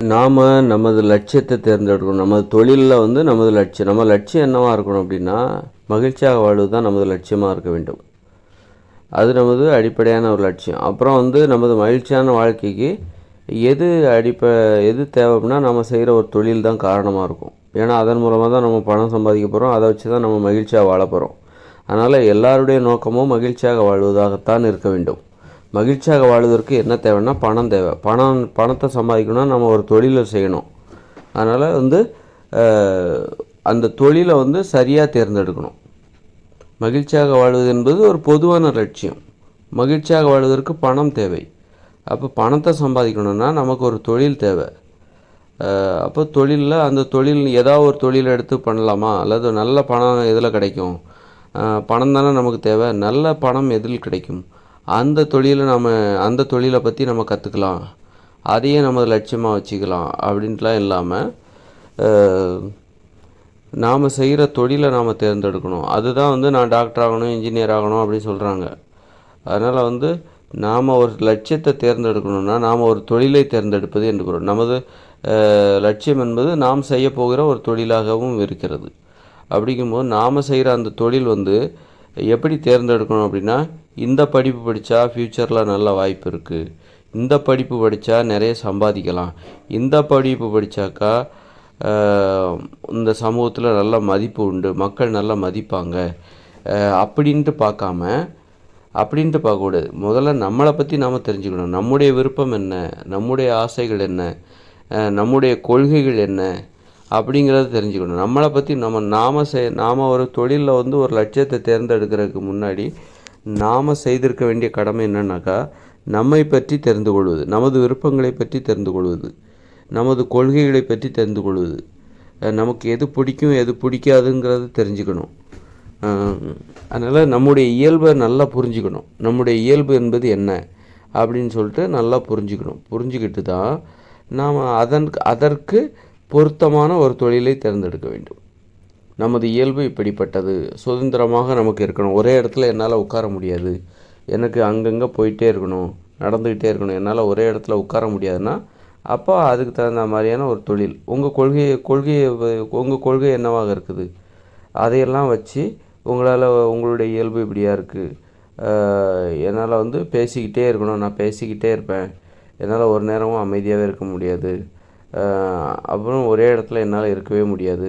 நாம் நமது லட்சியத்தை தேர்ந்தெடுக்கணும். நமது தொழிலில் வந்து நமது லட்சியம், நம்ம லட்சியம் என்னவாக இருக்கணும் அப்படின்னா, மகிழ்ச்சியாக வாழ்வது தான் நமது லட்சியமாக இருக்க வேண்டும். அது நமது அடிப்படையான ஒரு லட்சியம். அப்புறம் வந்து நமது மகிழ்ச்சியான வாழ்க்கைக்கு எது எது தேவை அப்படின்னா, நம்ம செய்கிற ஒரு தொழில் தான் காரணமாக இருக்கும். ஏன்னா அதன் மூலமாக தான் நம்ம பணம் சம்பாதிக்க போகிறோம். அதை வச்சு தான் நம்ம மகிழ்ச்சியாக வாழ போகிறோம். அதனால் எல்லாருடைய நோக்கமும் மகிழ்ச்சியாக வாழ்வதாகத்தான் இருக்க வேண்டும். மகிழ்ச்சியாக வாழ்வதற்கு என்ன தேவைன்னா பணம் தேவை. பணத்தை சம்பாதிக்கணும்னா நம்ம ஒரு தொழிலை செய்யணும். அதனால் வந்து அந்த தொழிலை வந்து சரியாக தேர்ந்தெடுக்கணும். மகிழ்ச்சியாக வாழ்வது என்பது ஒரு பொதுவான லட்சியம். மகிழ்ச்சியாக வாழ்வதற்கு பணம் தேவை. அப்போ பணத்தை சம்பாதிக்கணும்னா நமக்கு ஒரு தொழில் தேவை. அப்போ தொழிலில் அந்த தொழில் ஏதாவது ஒரு தொழில் எடுத்து பண்ணலாமா, அல்லது நல்ல பணம் எதில் கிடைக்கும்? பணம் தானே நமக்கு தேவை. நல்ல பணம் எதில் கிடைக்கும்? அந்த தொழிலை பற்றி நம்ம கற்றுக்கலாம். அதையே நம்ம லட்சியமாக வச்சுக்கலாம் அப்படின்ட்டுலாம் இல்லாமல் நாம் செய்கிற தொழிலை நாம் தேர்ந்தெடுக்கணும். அதுதான் வந்து நான் டாக்டர் ஆகணும், இன்ஜினியர் ஆகணும் அப்படின்னு சொல்கிறாங்க. அதனால் வந்து நாம் ஒரு லட்சியத்தை தேர்ந்தெடுக்கணும்னா நாம் ஒரு தொழிலை தேர்ந்தெடுப்பது என்று நமது லட்சியம் என்பது நாம் செய்ய போகிற ஒரு தொழிலாகவும் இருக்கிறது. அப்படிங்கும்போது நாம் செய்கிற அந்த தொழில் வந்து எப்படி தேர்ந்தெடுக்கணும் அப்படின்னா, இந்த படிப்பு படித்தா ஃப்யூச்சரில் நல்ல வாய்ப்பு இருக்குது, இந்த படிப்பு படித்தா நிறைய சம்பாதிக்கலாம், இந்த படிப்பு படித்தாக்கா இந்த சமூகத்தில் நல்ல மதிப்பு உண்டு, மக்கள் நல்லா மதிப்பாங்க அப்படின்ட்டு பார்க்கக்கூடாது. முதல்ல நம்மளை பற்றி நாம் தெரிஞ்சுக்கணும். நம்முடைய விருப்பம் என்ன, நம்முடைய ஆசைகள் என்ன, நம்முடைய கொள்கைகள் என்ன அப்படிங்கிறத தெரிஞ்சுக்கணும். நம்மளை பற்றி நாம் ஒரு தொழிலில் வந்து ஒரு லட்சியத்தை தேர்ந்தெடுக்கிறதுக்கு முன்னாடி நாம் செய்திருக்க வேண்டிய கடமை என்னன்னாக்கா, நம்மை பற்றி தெரிந்து கொள்வது, நமது விருப்பங்களை பற்றி தெரிந்து கொள்வது, நமது கொள்கைகளை பற்றி தெரிந்து கொள்வது, நமக்கு எது பிடிக்கும் எது பிடிக்காதுங்கிறது தெரிஞ்சுக்கணும். அதனால் நம்முடைய இயல்பை நல்லா புரிஞ்சுக்கணும். நம்முடைய இயல்பு என்பது என்ன அப்படின்னு சொல்லிட்டு நல்லா புரிஞ்சுக்கிட்டு தான் நாம் அதற்கு பொருத்தமான ஒரு தொழிலை தேர்ந்தெடுக்க வேண்டும். நமது இயல்பு இப்படிப்பட்டது, சுதந்திரமாக நமக்கு இருக்கணும், ஒரே இடத்துல என்னால் உட்கார முடியாது, எனக்கு அங்கங்கே போயிட்டே இருக்கணும், நடந்துக்கிட்டே இருக்கணும், என்னால் ஒரே இடத்துல உட்கார முடியாதுன்னா அப்போ அதுக்கு தகுந்த மாதிரியான ஒரு தொழில். உங்கள் கொள்கை என்னவாக இருக்குது, அதையெல்லாம் வச்சு உங்களுடைய இயல்பு இப்படியா இருக்குது, என்னால் வந்து பேசிக்கிட்டே இருக்கணும், நான் பேசிக்கிட்டே இருப்பேன், என்னால் ஒரு நேரமும் அமைதியாகவே இருக்க முடியாது, அப்புறம் ஒரே இடத்துல என்னால் இருக்கவே முடியாது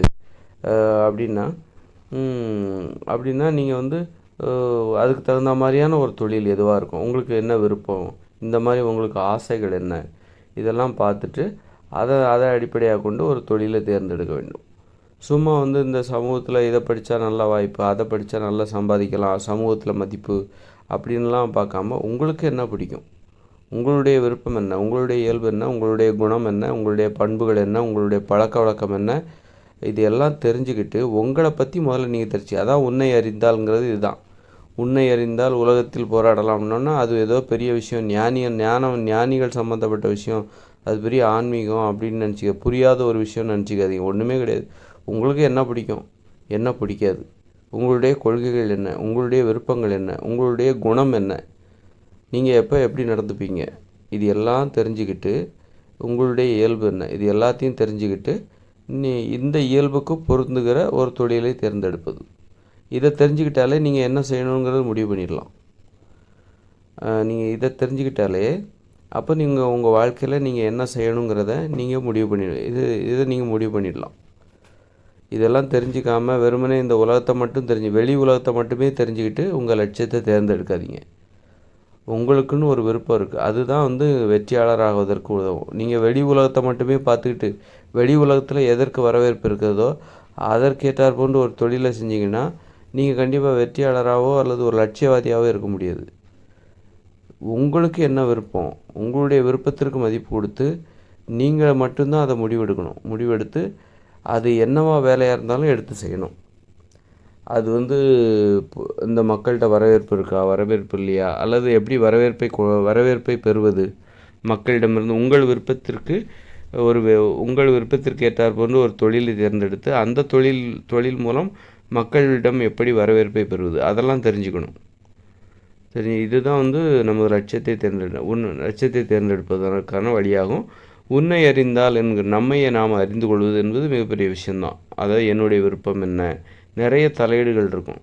அப்படின்னா நீங்கள் வந்து அதுக்கு தகுந்த மாதிரியான ஒரு தொழில் எதுவாக இருக்கும், உங்களுக்கு என்ன விருப்பம், இந்த மாதிரி உங்களுக்கு ஆசைகள் என்ன, இதெல்லாம் பார்த்துட்டு அதை அடிப்படையாக கொண்டு ஒரு தொழிலை தேர்ந்தெடுக்க வேண்டும். சும்மா வந்து இந்த சமூகத்தில் இதை படித்தா நல்ல வாய்ப்பு, அதை படித்தா நல்லா சம்பாதிக்கலாம், சமூகத்தில் மதிப்பு அப்படின்லாம் பார்க்காம உங்களுக்கு என்ன பிடிக்கும், உங்களுடைய விருப்பம் என்ன, உங்களுடைய இயல்பு என்ன, உங்களுடைய குணம் என்ன, உங்களுடைய பண்புகள் என்ன, உங்களுடைய பழக்க வழக்கம் என்ன, இது எல்லாம் தெரிஞ்சுக்கிட்டு உங்களை பற்றி முதல்ல நீங்கள் தெரிஞ்சு, அதான் உன்னை அறிந்தால்ங்கிறது இதுதான். உன்னை அறிந்தால் உலகத்தில் போராடலாம்னா அது ஏதோ பெரிய விஷயம், ஞானிகள் சம்மந்தப்பட்ட விஷயம், அது பெரிய ஆன்மீகம் அப்படின்னு புரியாத ஒரு விஷயம்னு நினச்சிக்காதீங்க. ஒன்றுமே கிடையாது. உங்களுக்கு என்ன பிடிக்கும், என்ன பிடிக்காது, உங்களுடைய கொள்கைகள் என்ன, உங்களுடைய விருப்பங்கள் என்ன, உங்களுடைய குணம் என்ன, நீங்கள் எப்படி நடந்துப்பீங்க, இது எல்லாம் தெரிஞ்சுக்கிட்டு உங்களுடைய இயல்பு என்ன, இது எல்லாத்தையும் தெரிஞ்சுக்கிட்டு இந்த இயல்புக்கு பொருந்துகிற ஒரு தொழிலை தேர்ந்தெடுப்பது. இதை தெரிஞ்சுக்கிட்டாலே நீங்கள் என்ன செய்யணுங்கிறது முடிவு பண்ணிடலாம். நீங்கள் இதை தெரிஞ்சுக்கிட்டாலே அப்போ நீங்கள் உங்கள் வாழ்க்கையில் நீங்கள் என்ன செய்யணுங்கிறத நீங்கள் இதை நீங்கள் முடிவு பண்ணிடலாம். இதெல்லாம் தெரிஞ்சுக்காமல் வெறுமனே இந்த உலகத்தை மட்டும் வெளி உலகத்தை மட்டுமே தெரிஞ்சுக்கிட்டு உங்கள் லட்சியத்தை தேர்ந்தெடுக்காதீங்க. உங்களுக்குன்னு ஒரு விருப்பம் இருக்குது, அதுதான் வந்து வெற்றியாளராகுவதற்கு உதவும். நீங்கள் வெளி உலகத்தை மட்டுமே பார்த்துக்கிட்டு வெளி உலகத்தில் எதற்கு வரவேற்பு இருக்கிறதோ அதற்கேற்றார் போன்று ஒரு தொழிலை செஞ்சிங்கன்னா நீங்கள் கண்டிப்பாக வெற்றியாளராகவோ அல்லது ஒரு லட்சியவாதியாகவோ இருக்க முடியாது. உங்களுக்கு என்ன விருப்பம், உங்களுடைய விருப்பத்திற்கு மதிப்பு கொடுத்து நீங்கள் மட்டும்தான் அதை முடிவெடுத்து அது என்னவா வேலையாக இருந்தாலும் எடுத்து செய்யணும். அது வந்து இந்த மக்கள்கிட்ட வரவேற்பு இருக்கா, வரவேற்பு இல்லையா, அல்லது எப்படி வரவேற்பை பெறுவது மக்களிடமிருந்து, உங்கள் விருப்பத்திற்கு ஏற்றார் போன்று ஒரு தொழிலை தேர்ந்தெடுத்து அந்த தொழில் மூலம் மக்களிடம் எப்படி வரவேற்பை பெறுவது அதெல்லாம் தெரிஞ்சுக்கணும். இதுதான் வந்து நமது லட்சியத்தை தேர்ந்தெடுப்பதற்கான வழியாகும். உன்னை அறிந்தால் என்கிற நம்மையை நாம் அறிந்து கொள்வது என்பது மிகப்பெரிய விஷயந்தான். அதாவது என்னுடைய விருப்பம் என்ன, நிறைய தலையீடுகள் இருக்கும்.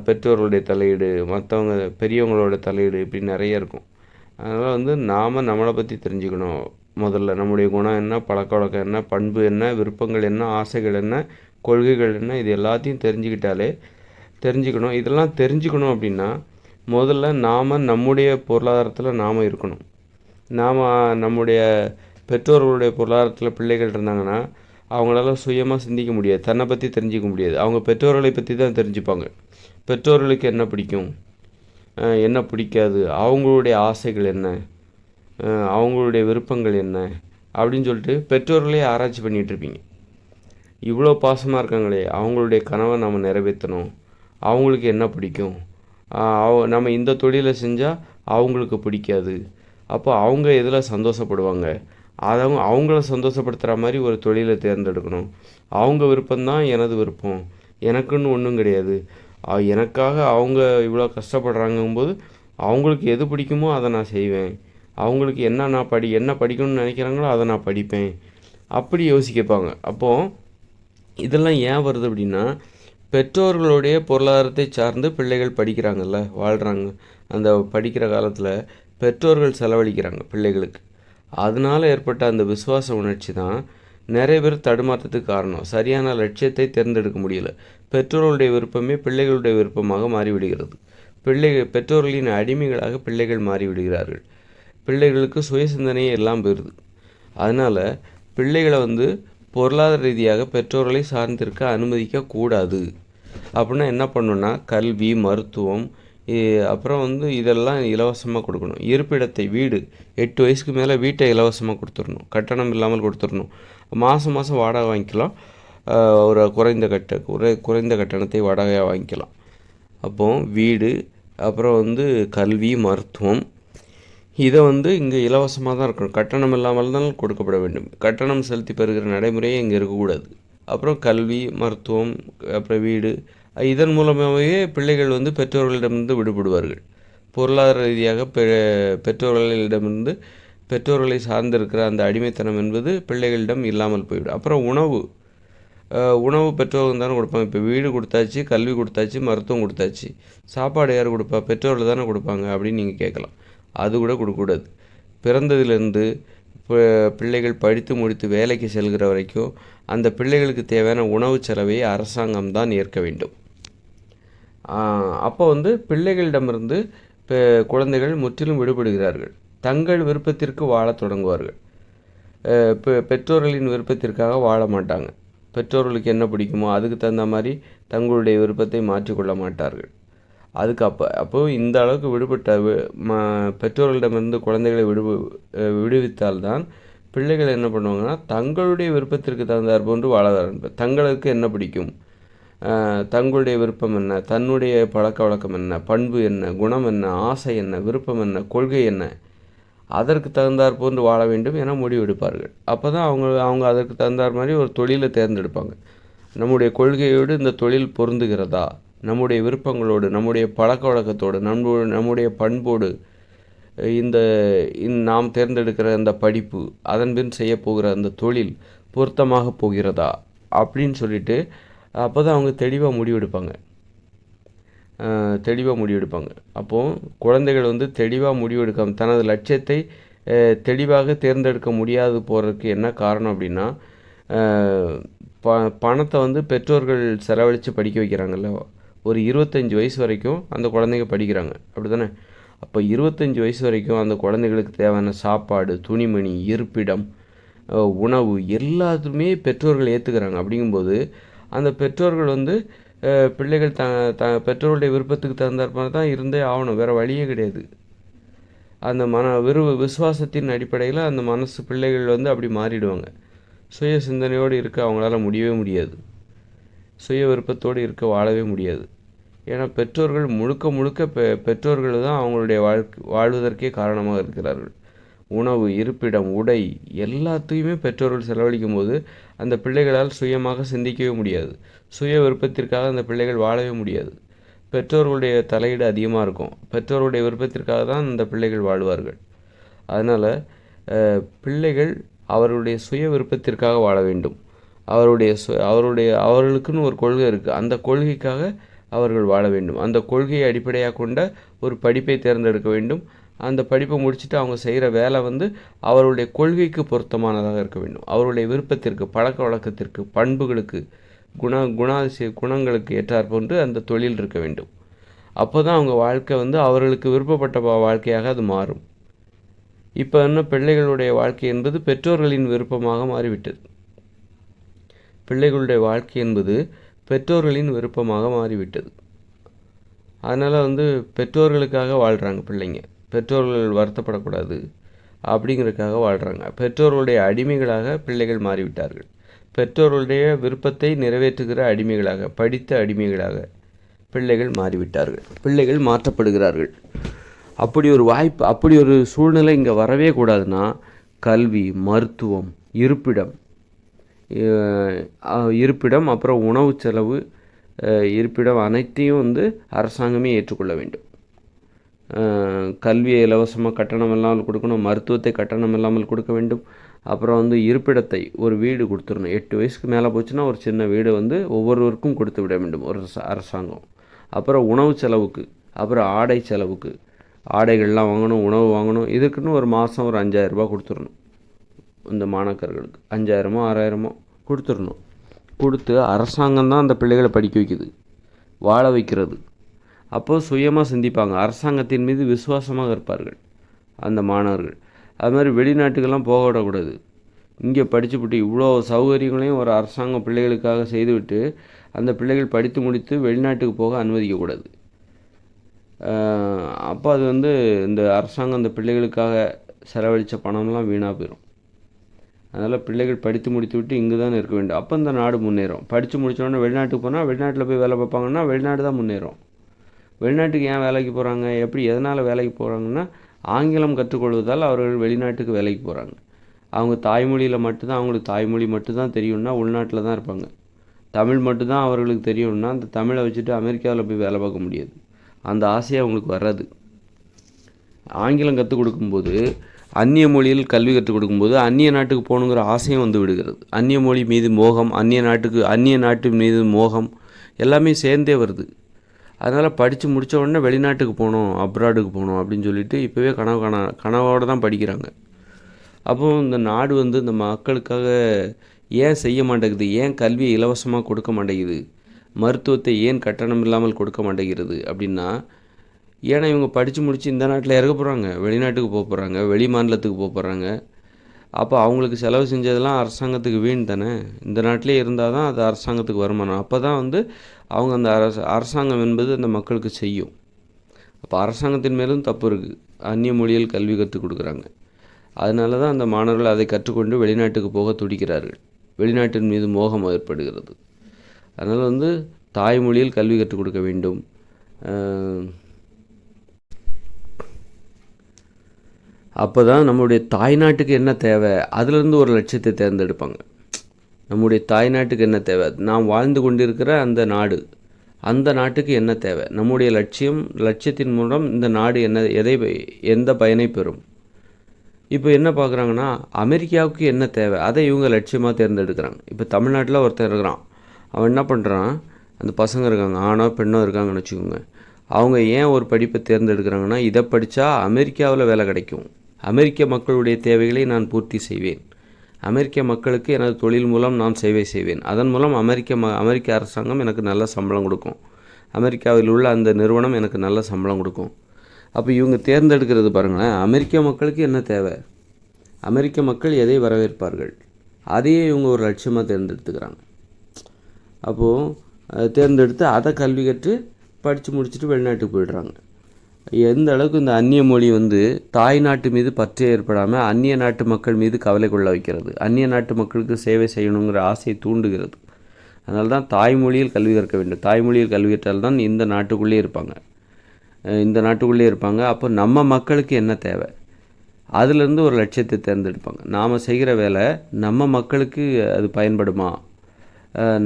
பெற்றோர்களுடைய தலையீடு, மற்றவங்க பெரியவங்களோட தலையீடு, இப்படி நிறைய இருக்கும். அதனால் நாம் நம்மளை பற்றி தெரிஞ்சுக்கணும். முதல்ல நம்முடைய குணம் என்ன, பழக்க வழக்கம் என்ன, பண்பு என்ன, விருப்பங்கள் என்ன, ஆசைகள் என்ன, கொள்கைகள் என்ன, இது எல்லாத்தையும் தெரிஞ்சுக்கணும். இதெல்லாம் தெரிஞ்சுக்கணும் அப்படின்னா முதல்ல நாம் நம்முடைய பொருளாதாரத்தில் நாம் இருக்கணும். நாம் நம்முடைய பெற்றோர்களுடைய பொருளாதாரத்தில் பிள்ளைகள் இருந்தாங்கன்னா அவங்களால சுயமாக சிந்திக்க முடியாது, தன்னை பற்றி தெரிஞ்சிக்க முடியாது. அவங்க பெற்றோர்களை பற்றி தான் தெரிஞ்சுப்பாங்க. பெற்றோர்களுக்கு என்ன பிடிக்கும், என்ன பிடிக்காது, அவங்களுடைய ஆசைகள் என்ன, அவங்களுடைய விருப்பங்கள் என்ன அப்படின்னு சொல்லிட்டு பெற்றோர்களே ஆராய்ச்சி பண்ணிகிட்ருப்பீங்க. இவ்வளோ பாசமாக இருக்காங்களே, அவங்களுடைய கனவை நம்ம நிறைவேற்றணும், அவங்களுக்கு என்ன பிடிக்கும், நம்ம இந்த தொழிலை செஞ்சால் அவங்களுக்கு பிடிக்காது, அப்போ அவங்க எதில் சந்தோஷப்படுவாங்க, அவங்கள சந்தோஷப்படுத்துகிற மாதிரி ஒரு தொழிலை தேர்ந்தெடுக்கணும், அவங்க விருப்பம்தான் எனது விருப்பம், எனக்குன்னு ஒன்றும் கிடையாது, எனக்காக அவங்க இவ்வளோ கஷ்டப்படுறாங்கும்போது அவங்களுக்கு எது பிடிக்குமோ அதை நான் செய்வேன், அவங்களுக்கு என்ன படிக்கணும்னு நினைக்கிறாங்களோ அதை நான் படிப்பேன், அப்படி யோசிக்கப்பாங்க. அப்போது இதெல்லாம் ஏன் வருது அப்படின்னா, பெற்றோர்களுடைய பொருளாதாரத்தை சார்ந்து பிள்ளைகள் படிக்கிறாங்கல்ல, வாழ்கிறாங்க. அந்த படிக்கிற காலத்தில் பெற்றோர்கள் செலவழிக்கிறாங்க பிள்ளைகளுக்கு. அதனால் ஏற்பட்ட அந்த விசுவாச உணர்ச்சி தான் நிறைய பேர் தடுமாற்றத்துக்கு காரணம். சரியான லட்சியத்தை தேர்ந்தெடுக்க முடியல. பெற்றோர்களுடைய விருப்பமே பிள்ளைகளுடைய விருப்பமாக மாறிவிடுகிறது. பெற்றோர்களின் அடிமைகளாக பிள்ளைகள் மாறிவிடுகிறார்கள். பிள்ளைகளுக்கு சுய சிந்தனையே எல்லாம் போயிடுது. அதனால் பிள்ளைகளை பொருளாதார ரீதியாக பெற்றோர்களை சார்ந்திருக்க அனுமதிக்கக்கூடாது. அப்படின்னா என்ன பண்ணணுன்னா, கல்வி, மருத்துவம், அப்புறம் இதெல்லாம் இலவசமாக கொடுக்கணும். இருப்பிடத்தை, வீடு, 8 வயசுக்கு மேலே வீட்டை இலவசமாக கொடுத்துடணும், கட்டணம் இல்லாமல் கொடுத்துடணும். மாதம் வாடகை வாங்கிக்கலாம், ஒரு குறைந்த கட்டணத்தை வாடகையாக வாங்கிக்கலாம். அப்போது வீடு, அப்புறம் கல்வி, மருத்துவம், இதை இங்கே இலவசமாக தான் இருக்கணும், கட்டணம் இல்லாமல் தான் கொடுக்கப்பட வேண்டும். கட்டணம் செலுத்தி பெறுகிற நடைமுறையே இங்கே இருக்கக்கூடாது. அப்புறம் கல்வி, மருத்துவம், அப்புறம் வீடு, இதன் மூலமாகவே பிள்ளைகள் பெற்றோர்களிடமிருந்து விடுபடுவார்கள். பொருளாதார ரீதியாக பெற்றோர்களை சார்ந்திருக்கிற அந்த அடிமைத்தனம் என்பது பிள்ளைகளிடம் இல்லாமல் போய்விடும். அப்புறம் உணவு பெற்றோர்கள் தானே கொடுப்பாங்க. இப்போ வீடு கொடுத்தாச்சு, கல்வி கொடுத்தாச்சு, மருத்துவம் கொடுத்தாச்சு, சாப்பாடு யார் கொடுப்பா? பெற்றோர்கள் தானே கொடுப்பாங்க அப்படின்னு நீங்கள் கேட்கலாம். அது கூட கொடுக்கக்கூடாது. பிறந்ததிலிருந்து பிள்ளைகள் படித்து முடித்து வேலைக்கு செல்கிற வரைக்கும் அந்த பிள்ளைகளுக்கு தேவையான உணவு செலவை அரசாங்கம் தான் ஏற்க வேண்டும். அப்போ பிள்ளைகளிடமிருந்து குழந்தைகள் முற்றிலும் விடுபடுகிறார்கள். தங்கள் விருப்பத்திற்கு வாழத் தொடங்குவார்கள். பெற்றோர்களின் விருப்பத்திற்காக வாழ மாட்டாங்க. பெற்றோர்களுக்கு என்ன பிடிக்குமோ அதுக்கு தகுந்த மாதிரி தங்களுடைய விருப்பத்தை மாற்றிக்கொள்ள மாட்டார்கள். அப்போது இந்த அளவுக்கு விடுபட்ட பெற்றோர்களிடமிருந்து குழந்தைகளை விடுவித்தால்தான் பிள்ளைகள் என்ன பண்ணுவாங்கன்னா, தங்களுடைய விருப்பத்திற்கு தகுந்தாற் போன்று வாழ ஆரம்பிப்பார். தங்களுக்கு என்ன பிடிக்கும், தங்களுடைய விருப்பம் என்ன, தன்னுடைய பழக்க வழக்கம் என்ன, பண்பு என்ன, குணம் என்ன, ஆசை என்ன, விருப்பம் என்ன, கொள்கை என்ன, அதற்கு தகுந்தாற் போன்று வாழ வேண்டும் என முடிவெடுப்பார்கள். அப்போ தான் அவங்க அதற்கு தகுந்தாற் மாதிரி ஒரு தொழிலை தேர்ந்தெடுப்பாங்க. நம்முடைய கொள்கையோடு இந்த தொழில் பொருந்துகிறதா, நம்முடைய விருப்பங்களோடு, நம்முடைய பழக்க வழக்கத்தோடு, நம்முடைய பண்போடு நாம் தேர்ந்தெடுக்கிற அந்த படிப்பு, அதன்பின் செய்ய போகிற அந்த தொழில் பொருத்தமாக போகிறதா அப்படின்னு சொல்லிட்டு அப்போ தான் அவங்க தெளிவாக முடிவெடுப்பாங்க. அப்போது குழந்தைகள் தெளிவாக முடிவெடுக்காமல் தனது லட்சியத்தை தெளிவாக தேர்ந்தெடுக்க முடியாது போகிறதுக்கு என்ன காரணம் அப்படின்னா, பணத்தை பெற்றோர்கள் செலவழித்து படிக்க வைக்கிறாங்கல்ல. ஒரு 25 வயசு வரைக்கும் அந்த குழந்தைங்க படிக்கிறாங்க, அப்படி தானே? அப்போ 25 வயசு வரைக்கும் அந்த குழந்தைகளுக்கு தேவையான சாப்பாடு, துணிமணி, இருப்பிடம், உணவு எல்லாத்துமே பெற்றோர்கள் ஏற்றுக்கிறாங்க. அப்படிங்கும்போது அந்த பெற்றோர்கள் பிள்ளைகள் பெற்றோருடைய விருப்பத்துக்கு தகுந்தாற்ப தான் இருந்தே ஆகணும், வேறு வழியே கிடையாது. அந்த விசுவாசத்தின் அடிப்படையில் அந்த பிள்ளைகள் அப்படி மாறிடுவாங்க. சுய சிந்தனையோடு இருக்க அவங்களால முடியவே முடியாது, சுய விருப்பத்தோடு இருக்க வாழவே முடியாது. ஏன்னா பெற்றோர்கள் முழுக்க பெற்றோர்கள் தான் அவங்களுடைய வாழ்வதற்கே காரணமாக இருக்கிறார்கள். உணவு, இருப்பிடம், உடை எல்லாத்தையுமே பெற்றோர்கள் செலவழிக்கும் போது அந்த பிள்ளைகளால் சுயமாக சிந்திக்கவே முடியாது, சுய விருப்பத்திற்காக அந்த பிள்ளைகள் வாழவே முடியாது. பெற்றோர்களுடைய தலையீடு அதிகமாக இருக்கும். பெற்றோருடைய விருப்பத்திற்காக தான் அந்த பிள்ளைகள் வாழ்வார்கள். அதனால் பிள்ளைகள் அவர்களுடைய சுய விருப்பத்திற்காக வாழ வேண்டும். அவர்களுக்குன்னு ஒரு கொள்கை இருக்குது. அந்த கொள்கைக்காக அவர்கள் வாழ வேண்டும். அந்த கொள்கையை அடிப்படையாக கொண்ட ஒரு படிப்பை தேர்ந்தெடுக்க வேண்டும். அந்த படிப்பை முடிச்சுட்டு அவங்க செய்கிற வேலை அவருடைய கொள்கைக்கு பொருத்தமானதாக இருக்க வேண்டும். அவருடைய விருப்பத்திற்கு, பழக்க வழக்கத்திற்கு, பண்புகளுக்கு, குணங்களுக்கு ஏற்றாற்போன்று அந்த தொழில் இருக்க வேண்டும். அப்போ தான் அவங்க வாழ்க்கை அவர்களுக்கு விருப்பப்பட்ட வாழ்க்கையாக அது மாறும். இப்போ என்ன, பிள்ளைகளுடைய வாழ்க்கை என்பது பெற்றோர்களின் விருப்பமாக மாறிவிட்டது. பிள்ளைகளுடைய வாழ்க்கை என்பது பெற்றோர்களின் விருப்பமாக மாறிவிட்டது. அதனால் பெற்றோர்களுக்காக வாழ்கிறாங்க பிள்ளைங்க. பெற்றோர்கள் வருத்தப்படக்கூடாது அப்படிங்கிறதுக்காக வாழ்கிறாங்க. பெற்றோர்களுடைய அடிமைகளாக பிள்ளைகள் மாறிவிட்டார்கள். பெற்றோர்களுடைய விருப்பத்தை நிறைவேற்றுகிற அடிமைகளாக, படித்த அடிமைகளாக பிள்ளைகள் மாறிவிட்டார்கள். பிள்ளைகள் மாற்றப்படுகிறார்கள். அப்படி ஒரு வாய்ப்பு, அப்படி ஒரு சூழ்நிலை இங்கே வரவே கூடாதுன்னா, கல்வி, மருத்துவம், இருப்பிடம், அப்புறம் உணவு செலவு, இருப்பிடம் அனைத்தையும் அரசாங்கமே ஏற்றுக்கொள்ள வேண்டும். கல்வியை இலவசமாக கட்டணம் இல்லாமல் கொடுக்கணும், மருத்துவத்தை கட்டணம் இல்லாமல் கொடுக்க வேண்டும். அப்புறம் இருப்பிடத்தை, ஒரு வீடு கொடுத்துடணும். 8 வயசுக்கு மேலே போச்சுன்னா ஒரு சின்ன வீடு ஒவ்வொருவருக்கும் கொடுத்து விட வேண்டும் ஒரு அரசாங்கம். அப்புறம் உணவு செலவுக்கு, அப்புறம் ஆடை செலவுக்கு, ஆடைகள்லாம் வாங்கணும், உணவு வாங்கணும். இதுக்குன்னு ஒரு மாதம் ஒரு 5000 ரூபா கொடுத்துடணும். இந்த மாணாக்கர்களுக்கு 5000மோ 6000மோ கொடுத்துடணும். கொடுத்து அரசாங்கம் தான் அந்த பிள்ளைகளை படிக்க வைக்குது, வாழ வைக்கிறது. அப்போது சுயமாக சிந்திப்பாங்க, அரசாங்கத்தின் மீது விசுவாசமாக இருப்பார்கள் அந்த மாணவர்கள். அது மாதிரி வெளிநாட்டுக்கெல்லாம் போக விடக்கூடாது. இங்கே படிச்சுவிட்டு இவ்வளோ சௌகரியங்களையும் ஒரு அரசாங்கம் பிள்ளைகளுக்காக செய்துவிட்டு அந்த பிள்ளைகள் படித்து முடித்து வெளிநாட்டுக்கு போக அனுமதிக்கக்கூடாது. அப்போ அது இந்த அரசாங்கம் அந்த பிள்ளைகளுக்காக செலவழித்த பணம்லாம் வீணாக போயிடும். அதனால் பிள்ளைகள் படித்து முடித்து விட்டு இங்கே தான் இருக்க வேண்டும். அப்போ இந்த நாடு முன்னேறும். படித்து முடித்தோடனே வெளிநாட்டுக்கு போனால் வெளிநாட்டில் போய் வேலை பார்ப்பாங்கன்னா வெளிநாடு தான் முன்னேறும். வெளிநாட்டுக்கு ஏன் வேலைக்கு போகிறாங்க, எதனால் வேலைக்கு போகிறாங்கன்னா, ஆங்கிலம் கற்றுக்கொள்வதால் அவர்கள் வெளிநாட்டுக்கு வேலைக்கு போகிறாங்க. அவங்க தாய்மொழியில் மட்டும்தான், அவங்களுக்கு தாய்மொழி மட்டும்தான் தெரியும்னா உள்நாட்டில் தான் இருப்பாங்க. தமிழ் மட்டும்தான் அவர்களுக்கு தெரியும்னா அந்த தமிழை வச்சுட்டு அமெரிக்காவில் போய் வேலை பார்க்க முடியாது. அந்த ஆசையை அவங்களுக்கு வராது. ஆங்கிலம் கற்றுக் கொடுக்கும்போது, அந்நிய மொழியில் கல்வி கற்றுக் கொடுக்கும்போது அந்நிய நாட்டுக்கு போகணுங்கிற ஆசையும் விடுகிறது. அந்நிய மொழி மீது மோகம், அந்நிய நாட்டு மீது மோகம் எல்லாமே சேர்ந்தே வருது. அதனால் படித்து முடித்த உடனே வெளிநாட்டுக்கு போகணும், அப்ராடுக்கு போகணும் அப்படின்னு சொல்லிட்டு இப்போவே கனவோடு தான் படிக்கிறாங்க. அப்போது இந்த நாடு இந்த மக்களுக்காக ஏன் செய்ய மாட்டேங்குது, ஏன் கல்வியை இலவசமாக கொடுக்க மாட்டேங்குது, மருத்துவத்தை ஏன் கட்டணம் இல்லாமல் கொடுக்க மாட்டேங்கிறது அப்படின்னா, ஏன்னா இவங்க படித்து முடித்து இந்த நாட்டில் இறக்க போகிறாங்க, வெளிநாட்டுக்கு போக போகிறாங்க, வெளி மாநிலத்துக்கு போக போகிறாங்க. அப்போ அவங்களுக்கு செலவு செஞ்சதெல்லாம் அரசாங்கத்துக்கு வீண் தானே. இந்த நாட்டிலே இருந்தால் தான் அது அரசாங்கத்துக்கு வருமானம். அப்போ தான் அவங்க அந்த அரசாங்கம் என்பது அந்த மக்களுக்கு செய்யும். அப்போ அரசாங்கத்தின் மேலும் தப்பு இருக்குது. அந்நிய மொழியில் கல்வி கற்றுக் கொடுக்குறாங்க. அதனால தான் அந்த மாணவர்கள் அதை கற்றுக்கொண்டு வெளிநாட்டுக்கு போக துடிக்கிறார்கள். வெளிநாட்டின் மீது மோகம் ஏற்படுகிறது. அதனால் தாய்மொழியில் கல்வி கற்றுக் கொடுக்க வேண்டும். அப்போ தான் நம்முடைய தாய்நாட்டுக்கு என்ன தேவை, அதிலிருந்து ஒரு லட்சியத்தை தேர்ந்தெடுப்பாங்க. நம்முடைய தாய்நாட்டுக்கு என்ன தேவை, நாம் வாழ்ந்து கொண்டிருக்கிற அந்த நாடு, அந்த நாட்டுக்கு என்ன தேவை, நம்முடைய லட்சியத்தின் மூலம் இந்த நாடு எந்த பயனை பெறும். இப்போ என்ன பார்க்குறாங்கன்னா, அமெரிக்காவுக்கு என்ன தேவை, அதை இவங்க லட்சியமாக தேர்ந்தெடுக்கிறாங்க. இப்போ தமிழ்நாட்டில் ஒருத்தர் இருக்கிறான், அவன் என்ன பண்ணுறான், அந்த பசங்க இருக்காங்க, ஆணோ பெண்ணோ இருக்காங்கன்னு வச்சுக்கோங்க. அவங்க ஏன் ஒரு படிப்பை தேர்ந்தெடுக்கிறாங்கன்னா, இதை படித்தா அமெரிக்காவில் வேலை கிடைக்கும், அமெரிக்க மக்களுடைய தேவைகளை நான் பூர்த்தி செய்வேன், அமெரிக்க மக்களுக்கு எனது தொழில் மூலம் நான் சேவை செய்வேன், அதன் மூலம் அமெரிக்க அரசாங்கம் எனக்கு நல்ல சம்பளம் கொடுக்கும், அமெரிக்காவில் உள்ள அந்த நிறுவனம் எனக்கு நல்ல சம்பளம் கொடுக்கும். அப்போ இவங்க தேர்ந்தெடுக்கிறது பாருங்களேன், அமெரிக்க மக்களுக்கு என்ன தேவை, அமெரிக்க மக்கள் எதை வரவேற்பார்கள், அதையே இவங்க ஒரு லட்சியமாக தேர்ந்தெடுத்துக்கிறாங்க. அப்போது தேர்ந்தெடுத்து அதை கல்வி கற்று படித்து முடிச்சுட்டு வெளிநாட்டுக்கு போயிடுறாங்க. எந்த அளவுக்கு இந்த அந்நிய மொழி தாய் நாட்டு மீது பற்று ஏற்படாமல் அந்நிய நாட்டு மக்கள் மீது கவலை கொள்ள வைக்கிறது, அந்நிய நாட்டு மக்களுக்கு சேவை செய்யணுங்கிற ஆசையை தூண்டுகிறது. அதனால தான் தாய்மொழியில் கல்வி கற்க வேண்டும். தாய்மொழியில் கல்வி கற்றால் தான் இந்த நாட்டுக்குள்ளே இருப்பாங்க. அப்போ நம்ம மக்களுக்கு என்ன தேவை, அதிலிருந்து ஒரு லட்சியத்தை தேர்ந்தெடுப்பாங்க. நாம் செய்கிற வேலை நம்ம மக்களுக்கு அது பயன்படுமா,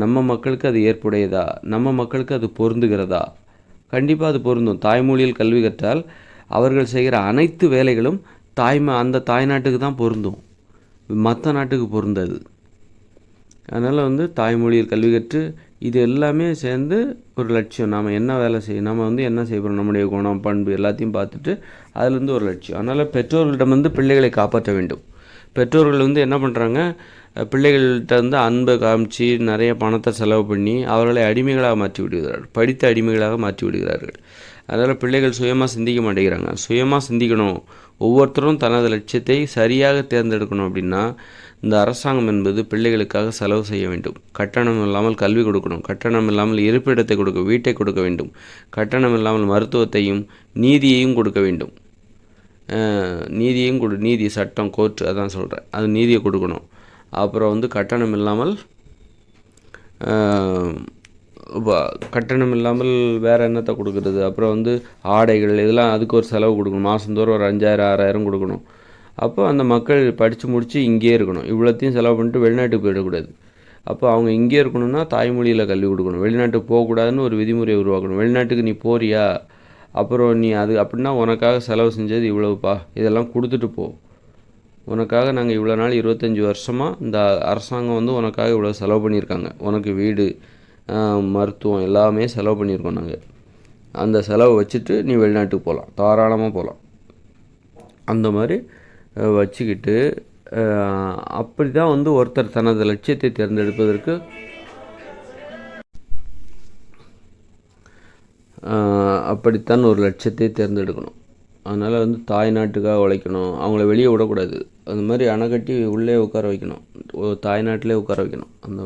நம்ம மக்களுக்கு அது ஏற்புடையதா, நம்ம மக்களுக்கு அது பொருந்துகிறதா. கண்டிப்பாக அது பொருந்தும். தாய்மொழியில் கல்வி கற்றால் அவர்கள் செய்கிற அனைத்து வேலைகளும் அந்த தாய்நாட்டுக்கு தான் பொருந்தும், மற்ற நாட்டுக்கு பொருந்தாது. அதனால் வந்து தாய்மொழியில் கல்வி கற்று இது எல்லாமே சேர்ந்து ஒரு லட்சியம். நாம் என்ன வேலை செய்யும், நம்ம வந்து என்ன செய்ய போகிறோம், நம்முடைய குணம் பண்பு எல்லாத்தையும் பார்த்துட்டு அதுலேருந்து ஒரு லட்சியம். அதனால் பெற்றோர்களிடம் வந்து பிள்ளைகளை காப்பாற்ற வேண்டும். பெற்றோர்கள் வந்து என்ன பண்ணுறாங்க, பிள்ளைகள்கிட்ட வந்து அன்பை காமிச்சு நிறைய பணத்தை செலவு பண்ணி அவர்களை அடிமைகளாக மாற்றி விடுகிறார்கள், படித்த அடிமைகளாக மாற்றி விடுகிறார்கள். அதனால் பிள்ளைகள் சுயமாக சிந்திக்க மாட்டேங்கிறாங்க. சுயமாக சிந்திக்கணும், ஒவ்வொருத்தரும் தனது லட்சியத்தை சரியாக தேர்ந்தெடுக்கணும். அப்படின்னா இந்த அரசாங்கம் என்பது பிள்ளைகளுக்காக செலவு செய்ய வேண்டும். கட்டணம் இல்லாமல் கல்வி கொடுக்கணும், கட்டணம் இல்லாமல் இருப்பிடத்தை வீட்டை கொடுக்க வேண்டும், கட்டணம் இல்லாமல் மருத்துவத்தையும் நீதியையும் கொடுக்க வேண்டும். நீதி சட்டம் கோர்ட்டு அதான் சொல்கிறேன், அது நீதியை கொடுக்கணும். அப்புறம் வந்து கட்டணம் இல்லாமல் வேறு என்னத்தை கொடுக்குறது, அப்புறம் வந்து ஆடைகள் இதெல்லாம் அதுக்கு ஒரு செலவு கொடுக்கணும். மாதந்தோறும் ஒரு 5000 6000 கொடுக்கணும். அப்போ அந்த மக்கள் படித்து முடித்து இங்கேயே இருக்கணும். இவ்வளோத்தையும் செலவு பண்ணிட்டு வெளிநாட்டுக்கு போயிடக்கூடாது. அப்போ அவங்க இங்கே இருக்கணும்னா தாய்மொழியில் கல்வி கொடுக்கணும். வெளிநாட்டுக்கு போகக்கூடாதுன்னு ஒரு விதிமுறையை உருவாக்கணும். வெளிநாட்டுக்கு நீ போறியா, அப்புறம் நீ அப்படின்னா உனக்காக செலவு செஞ்சது இவ்வளவுப்பா, இதெல்லாம் கொடுத்துட்டு போ. உனக்காக நாங்கள் இவ்வளோ நாள் 25 வருஷமாக இந்த அரசாங்கம் வந்து உனக்காக இவ்வளோ செலவு பண்ணியிருக்காங்க. உனக்கு வீடு மருத்துவம் எல்லாமே செலவு பண்ணியிருக்கோம் நாங்கள். அந்த செலவை வச்சுட்டு நீ வெளிநாட்டுக்கு போகலாம், தாராளமாக போகலாம். அந்த மாதிரி வச்சுக்கிட்டு அப்படி தான் வந்து ஒருத்தர் தனது லட்சியத்தை தேர்ந்தெடுப்பதற்கு அப்படித்தான் ஒரு லட்சியத்தை தேர்ந்தெடுக்கணும். அதனால் வந்து தாய் நாட்டுக்காக உழைக்கணும், அவங்கள வெளியே விடக்கூடாது. அந்த மாதிரி அணை கட்டி உள்ளே உட்கார வைக்கணும், தாய்நாட்டிலே உட்கார வைக்கணும். அந்த